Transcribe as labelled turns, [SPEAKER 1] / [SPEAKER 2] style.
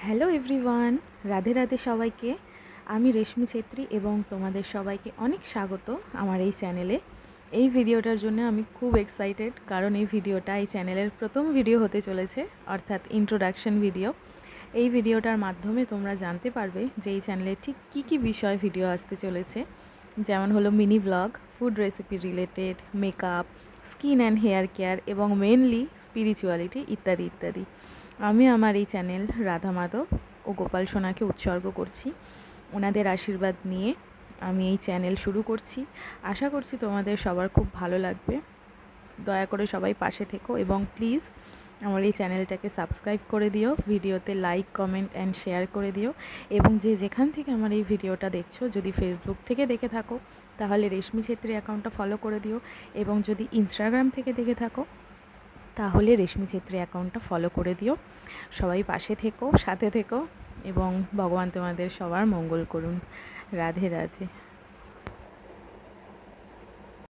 [SPEAKER 1] Hello everyone, Radhe Radhe সবাইকে। আমি রেশমি ছেত্রী এবং তোমাদের সবাইকে অনেক স্বাগত আমার এই চ্যানেলে। এই ভিডিওটার জন্য আমি খুব এক্সাইটেড, কারণ এই ভিডিওটা এই চ্যানেলের প্রথম ভিডিও হতে চলেছে, অর্থাৎ ইন্ট্রোডাকশন ভিডিও। এই ভিডিওটার মাধ্যমে তোমরা জানতে পারবে যে এই চ্যানেলে ঠিক কী কী বিষয় ভিডিও আসতে চলেছে, যেমন হলো mini blog, food recipe related, makeup, skin and hair care এবং মেনলি স্পিরিচুয়ালিটি ইত্যাদি ইত্যাদি। আমি আমার এই চ্যানেল রাধা মাধব ও গোপাল সোনাকে উৎসর্গ করছি। ওনাদের আশীর্বাদ নিয়ে আমি এই চ্যানেল শুরু করছি। আশা করছি তোমাদের সবার খুব ভালো লাগবে। দয়া করে সবাই পাশে থেকো এবং প্লিজ আমার এই চ্যানেলটাকে সাবস্ক্রাইব করে দিও, ভিডিওতে লাইক, কমেন্ট অ্যান্ড শেয়ার করে দিও। এবং যেখান থেকে আমার এই ভিডিওটা দেখছো, যদি ফেসবুক থেকে দেখে থাকো তাহলে রেশমি ছেত্রী অ্যাকাউন্টটা ফলো করে দিও, এবং যদি ইনস্টাগ্রাম থেকে দেখে থাকো তাহলে রেশমি ছেত্রী অ্যাকাউন্টটা ফলো করে দিও। সবাই পাশে থেকো, সাথে থেকো, এবং ভগবান তোমাদের সবার মঙ্গল করুন। রাধে রাধে।